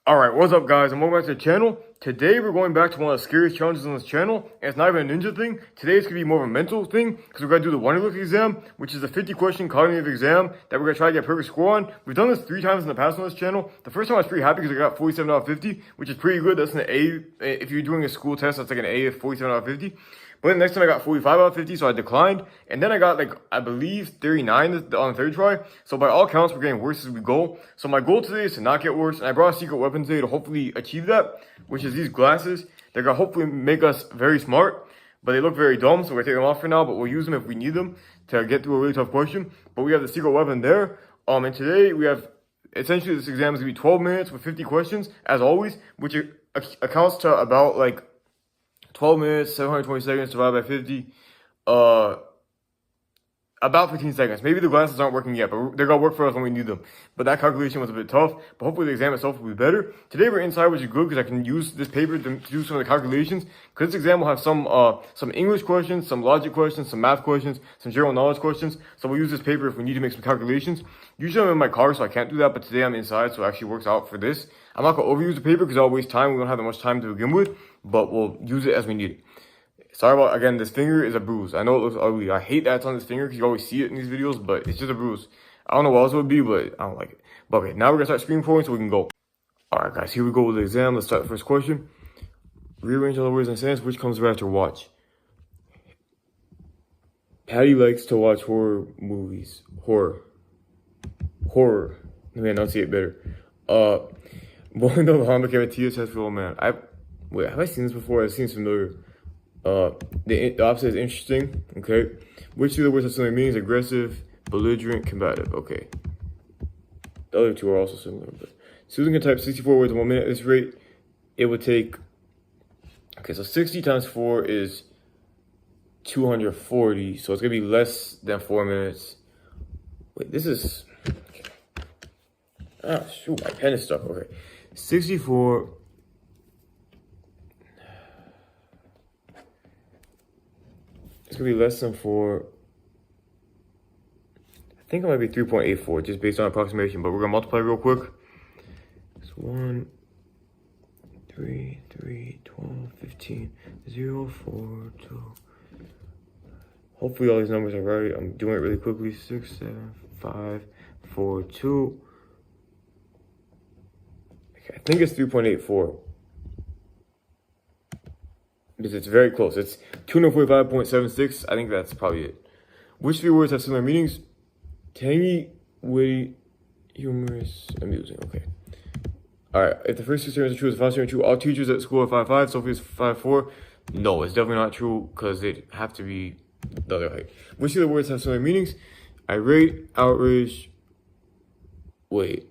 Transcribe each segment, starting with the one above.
Alright, what's up guys, and welcome back to the channel. Today we're going back to one of the scariest challenges on this channel, and it's not even a ninja thing. Today it's going to be more of a mental thing, because we're going to do the Wonderlic exam, which is a 50-question cognitive exam that we're going to try to get a perfect score on. We've done this 3 times in the past on this channel. The first time I was pretty happy because I got 47 out of 50, which is pretty good. That's an A. If you're doing a school test, that's like an A of 47 out of 50. But the next time I got 45 out of 50, so I declined. And then I got, like, I believe 39 on the third try. So by all counts, we're getting worse as we go. So my goal today is to not get worse. And I brought a secret weapon today to hopefully achieve that, which is these glasses. They're going to hopefully make us very smart. But they look very dumb, so we're going to take them off for now. But we'll use them if we need them to get through a really tough question. But we have the secret weapon there. And today we have, essentially this exam is going to be 12 minutes with 50 questions, as always. Which accounts to about, like, 12 minutes, 720 seconds divided by 50, about 15 seconds. Maybe the glasses aren't working yet, but they're going to work for us when we need them. But that calculation was a bit tough, but hopefully the exam itself will be better. Today we're inside, which is good because I can use this paper to do some of the calculations. Because this exam will have some English questions, some logic questions, some math questions, some general knowledge questions. So we'll use this paper if we need to make some calculations. Usually I'm in my car, so I can't do that, but today I'm inside, so it actually works out for this. I'm not going to overuse the paper because I'll waste time. We don't have that much time to begin with, but we'll use it as we need it. Sorry about, again, this finger is a bruise. I know it looks ugly. I hate that it's on this finger because you always see it in these videos, but it's just a bruise. I don't know what else it would be, but I don't like it. But okay, now we're going to start screen recording so we can go. Alright guys, here we go with the exam. Let's start the first question. Rearrange all the words and sentences. Which comes after watch? Patty likes to watch horror movies. Horror. Let me enunciate better. Blowing the alarm became a tedious test for old man. Wait, have I seen this before? It seems familiar. The opposite is interesting. Okay. Which of the words have similar meanings? Aggressive, belligerent, combative. Okay. The other two are also similar. But Susan can type 64 words in 1 minute. At this rate, it would take. Okay, so 60 times 4 is 240. So it's gonna be less than 4 minutes. Wait, this is. Ah, shoot, my pen is stuck. Okay. 64. It's going to be less than 4. I think it might be 3.84, just based on approximation, but we're going to multiply real quick. It's 1, 3, 3, 12, 15, 0, 4, 2. Hopefully all these numbers are right. I'm doing it really quickly. 6, 7, 5, 4, 2. Okay, I think it's 3.84. Because it's very close. It's 245.76. I think that's probably it. Which 3 words have similar meanings? Tangy, witty, humorous, amusing. Okay. Alright, if the first 2 statements are true, the final statement is true. All teachers at school are 5'5", Sophie is 5'4". No, it's definitely not true because they'd have to be the other height. Which of the words have similar meanings? Irate, outraged, wait,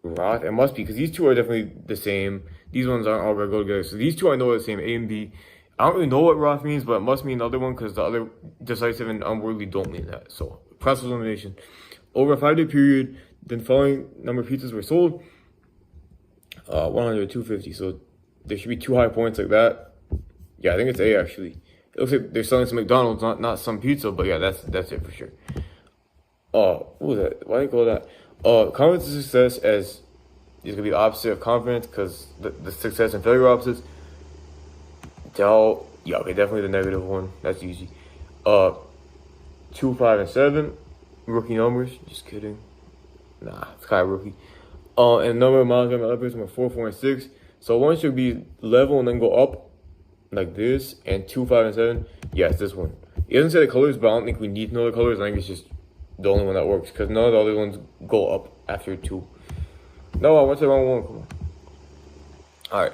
wrath? It must be because these two are definitely the same. These ones aren't all gonna go together. So these two I know are the same, A and B. I don't really know what wrath means, but it must mean the other one because the other decisive and unworldly don't mean that. So process of elimination. Over a 5-day period, then following number of pizzas were sold. 100, 250. So there should be 2 high points like that. Yeah, I think it's A actually. It looks like they're selling some McDonald's, not some pizza, but yeah, that's it for sure. What was that? Why did I call that? Confidence and success as is gonna be the opposite of confidence because the success and failure opposites. Doubt, yeah, okay, definitely the negative one. That's easy. 2, 5, and 7, rookie numbers. Just kidding. Nah, it's kind of rookie. And number of miles and elevators were 4, 4, and 6. So one should be level and then go up like this. And 2, 5, and 7. Yes, this one. It doesn't say the colors, but I don't think we need to know the colors. I think it's just the only one that works because none of the other ones go up after 2. No, I went to the wrong one. Come on. Alright.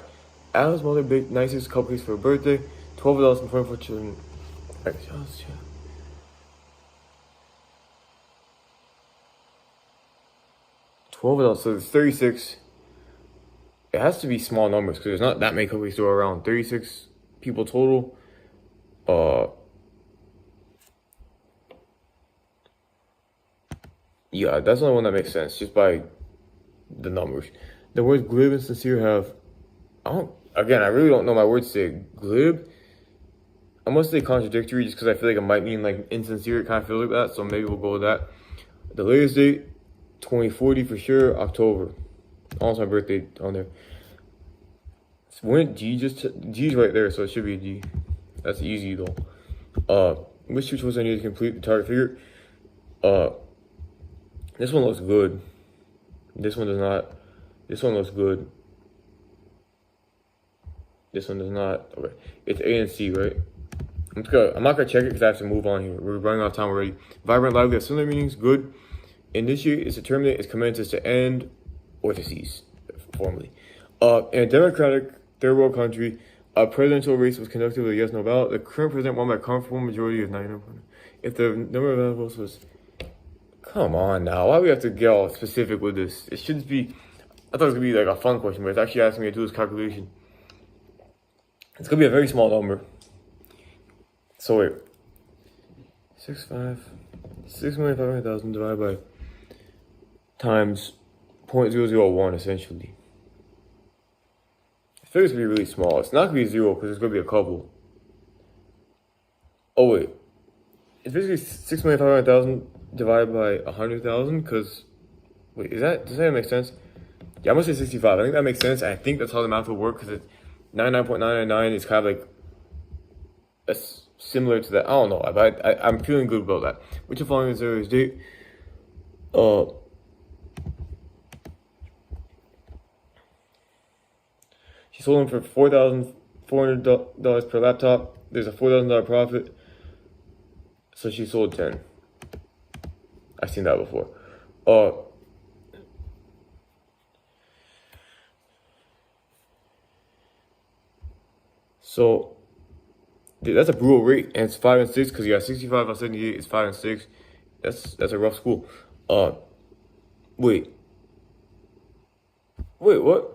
Alice's mother baked nicest cupcakes for her birthday. 12 adults and 24 children. Alright, 12 adults, so it's 36. It has to be small numbers because there's not that many cupcakes to go around. 36 people total. Yeah, that's the only one that makes sense just by the numbers. The words glib and sincere have, I really don't know my words today. Glib, I must say contradictory just because I feel like it might mean like insincere. It kind of feels like that, so maybe we'll go with that. The latest date, 2040 for sure, October. Also, my birthday on there. So when G's right there, so it should be a G. That's easy though. Which two choices I need to complete the target figure? This one looks good. This one does not. This one looks good. This one does not. Okay, it's A and C, right? I'm not gonna check it because I have to move on here. We're running out of time already. Vibrant, lively, has similar meanings. Good. Initiate is to terminate, is commence is to end, or to cease, formally. In a democratic third world country, a presidential race was conducted with a yes/no ballot. The current president won by a comfortable majority of 99%. If the number of available votes was, come on now, why do we have to get all specific with this? It shouldn't be. I thought it was gonna be like a fun question, but it's actually asking me to do this calculation. It's gonna be a very small number. So wait, 6,500,000 divided by times 0.001 essentially. The figure's gonna be really small. It's not gonna be 0 because it's gonna be a couple. Oh wait, it's basically 6,500,000 divided by 100,000 because wait, does that make sense? Yeah, I'm gonna say 65. I think that makes sense. I think that's how the math will work because it's 99.999 is kind of like similar to that. I don't know, but I'm feeling good about that. Which of the following is the earliest date? She sold them for $4,400 per laptop. There's a $4,000 profit, so she sold 10. I've seen that before. So that's a brutal rate, and it's 5 and 6 because you got 65 on 78. It's 5 and 6. That's a rough school. Wait, what?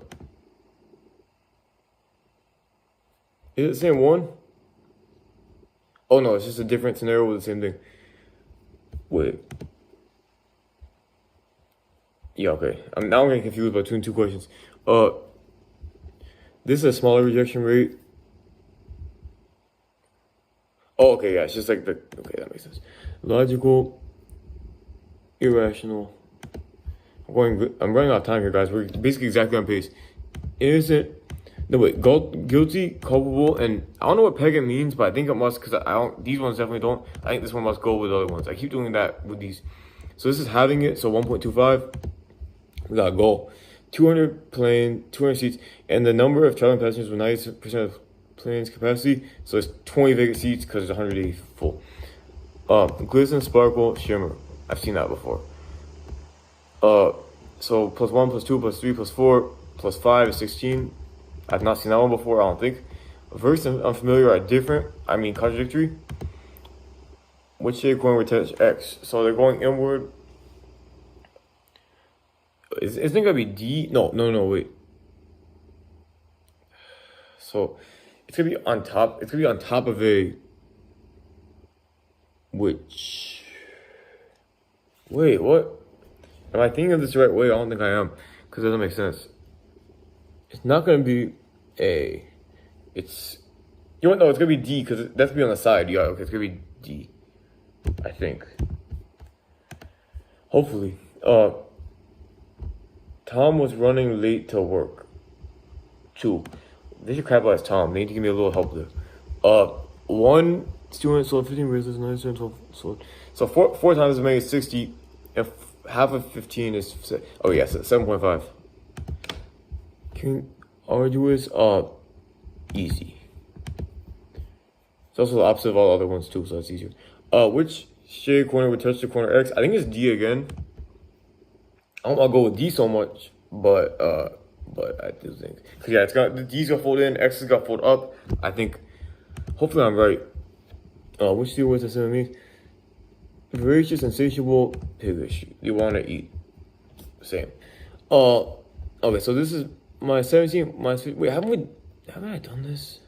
Is it the same one? Oh no, it's just a different scenario with the same thing. Wait. Yeah, okay. Now I'm getting confused between two questions. This is a smaller rejection rate. Oh, okay, yeah, it's just like okay, that makes sense. Logical, irrational. I'm running out of time here, guys. We're basically exactly on pace. Innocent. No, wait, guilty, culpable, and I don't know what pagan means, but I think it must, because I don't, these ones definitely don't. I think this one must go with the other ones. I keep doing that with these. So this is having it, so 1.25. We got a goal. 200 plane, 200 seats, and the number of traveling passengers with 90% of plane's capacity, so it's 20 vacant seats because it's 180 full. Glisten, sparkle, shimmer. I've seen that before. So plus 1, plus 2, plus 3, plus 4, plus 5 is 16. I've not seen that one before, I don't think. Verse and unfamiliar are different, contradictory. Which shape going with touch X? So they're going inward. Isn't it gonna be D? No, wait. So it's gonna be on top. It's gonna be on top of a. Which. Wait, what? Am I thinking of this the right way? I don't think I am, because it doesn't make sense. It's not gonna be A. It's. You know what? No, it's gonna be D, because that's gonna be on the side. Yeah, okay, it's gonna be D. I think. Hopefully. Tom was running late to work. 2. They should crap as Tom. They need to give me a little help there. 1 student sold 15 bracelets, 9 students sold. So 4 times as many is 60. And half of 15 is 7.5. King arduous, easy. It's also the opposite of all the other ones too, so that's easier. Which shade corner would touch the corner X? I think it's D again. I don't want to go with D so much, but I do think, cause yeah, the D's gonna fold in, X is gonna fold up. I think, hopefully I'm right. Which two words are similar means? Voracious, insatiable, piggish. You want to eat. Same. Okay, so this is my 17. Wait, haven't I done this?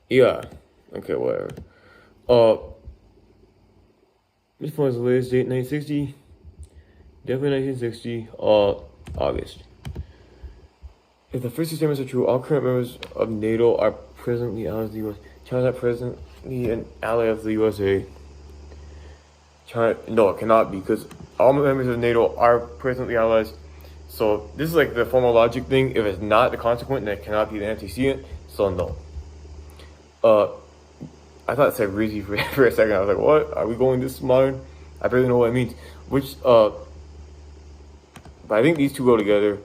Yeah. Okay, whatever. Which one is the latest date? 1960. Definitely 1960. August. If the first two statements are true, all current members of NATO are presently allies of the U.S. China is not presently an ally of the USA. China, no, it cannot be, because all members of NATO are presently allies. So this is like the formal logic thing. If it's not the consequent, then it cannot be the antecedent. So no. I thought it said Rizzy for a second. I was like, what? Are we going this modern? I barely know what it means. But I think these two go together.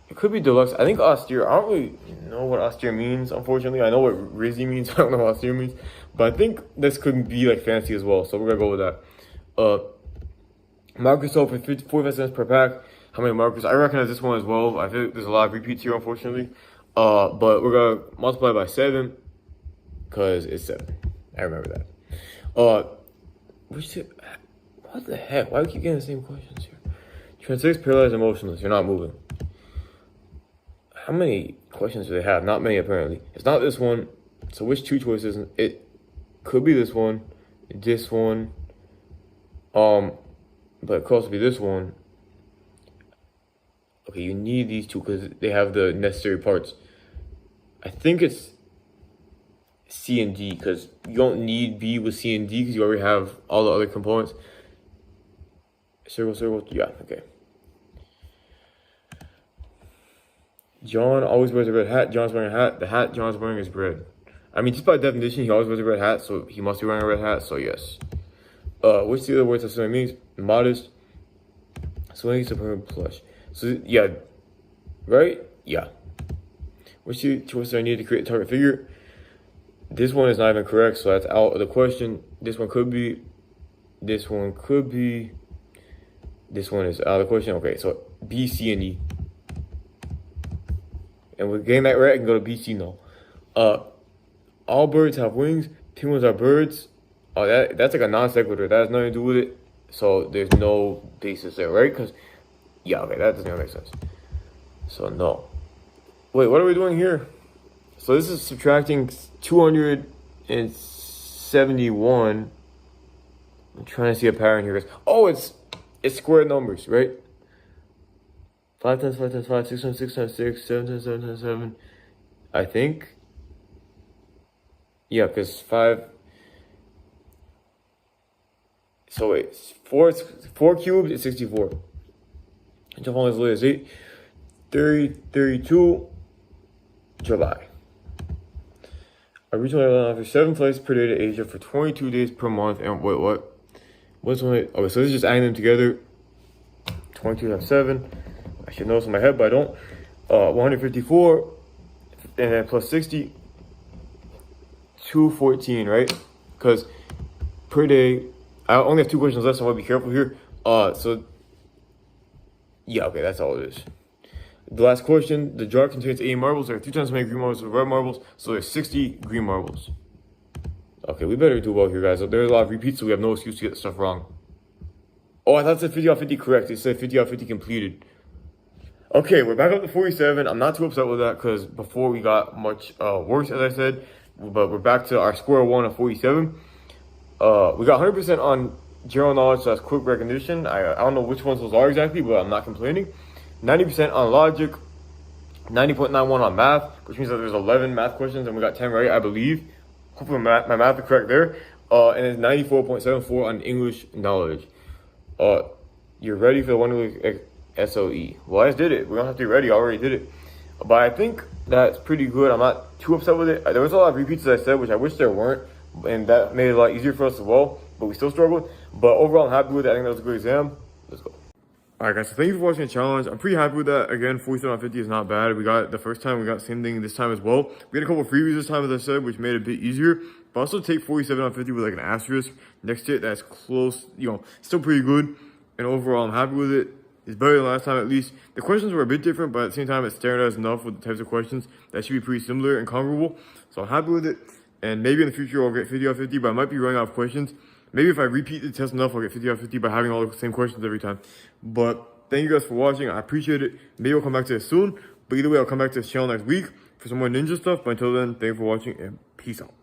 It could be deluxe. I think austere. I don't really know what austere means, unfortunately. I know what Rizzy means. I don't know what austere means. But I think this could be like fancy as well. So we're going to go with that. Markers sold for 45 cents per pack. How many markers? I recognize this one as well. I feel like there's a lot of repeats here, unfortunately. But we're going to multiply by 7 because it's 7. I remember that. What the heck? Why do we keep getting the same questions here? Transfixed, paralyzed, and motionless. You're not moving. How many questions do they have? Not many, apparently. It's not this one. So which two choices? It could be this one. But it could also be this one. Okay, you need these two because they have the necessary parts. I think it's C and D because you don't need B with C and D because you already have all the other components. Circle, yeah, okay. John always wears a red hat. John's wearing a hat. The hat John's wearing is red. I mean, just by definition, he always wears a red hat, so he must be wearing a red hat, so yes. What's the other words that swimming means? Modest. Swimming, superb, plush. So, yeah. Right? Yeah. Which two choices I need to create a target figure? This one is not even correct, so that's out of the question. This one could be. This one could be. This one is out of the question. Okay, so B, C, and E. And we're getting that right, I can go to B, C now. All birds have wings. Penguins are birds. Oh, that's like a non sequitur. That has nothing to do with it. So there's no basis there, right? Because, yeah, okay, that doesn't make sense. So no. Wait, what are we doing here? So this is subtracting 271. I'm trying to see a pattern here, guys. Oh, it's square numbers, right? 5 times 5 times 5, 6 times 6 times 6, 7 times 7 times 7. I think. Yeah, because 5. So wait, 4 cubed is 64. Jump on as late as 8. 32 July. I recently allowed for 7 flights per day to Asia for 22 days per month. And wait, what? What's one? Okay, so this is just adding them together. 22 times 7. I should know this in my head, but I don't. 154 and then plus 60. 214, right? Because per day, I only have 2 questions left, so I want to be careful here. So yeah, okay, that's all it is. The last question: the jar contains 80 marbles. There are 3 times as many green marbles as red marbles, so there's 60 green marbles. Okay, we better do well here, guys. There's a lot of repeats, so we have no excuse to get stuff wrong. Oh, I thought it said 50 out of 50 correct. It said 50 out of 50 completed. Okay, we're back up to 47. I'm not too upset with that because before we got much worse, as I said. But we're back to our square one of 47. We got 100% on general knowledge, so that's quick recognition. I don't know which ones those are exactly, but I'm not complaining. 90% on logic. 90.91 on math, which means that there's 11 math questions and we got 10 right, I believe. Hopefully my math is correct there. And it's 94.74 on English knowledge. You're ready for the Wonderlic SOE. Well, I just did it. We don't have to be ready. I already did it. But I think that's pretty good. I'm not too upset with it. There was a lot of repeats, as I said, which I wish there weren't. And that made it a lot easier for us as well. But we still struggled. But overall, I'm happy with it. I think that was a good exam. Let's go. Alright guys, so thank you for watching the challenge. I'm pretty happy with that. Again, 47 out of 50 is not bad. We got it the first time. We got the same thing this time as well. We had a couple of freebies this time, as I said, which made it a bit easier. But also take 47 out of 50 with like an asterisk next to it. That's close, still pretty good. And overall, I'm happy with it. It's better than last time at least. The questions were a bit different, but at the same time, it's standardized enough with the types of questions that should be pretty similar and comparable. So I'm happy with it. And maybe in the future, I'll get 50 out of 50, but I might be running out of questions. Maybe if I repeat the test enough, I'll get 50 out of 50 by having all the same questions every time. But thank you guys for watching. I appreciate it. Maybe I'll come back to this soon. But either way, I'll come back to this channel next week for some more ninja stuff. But until then, thank you for watching and peace out.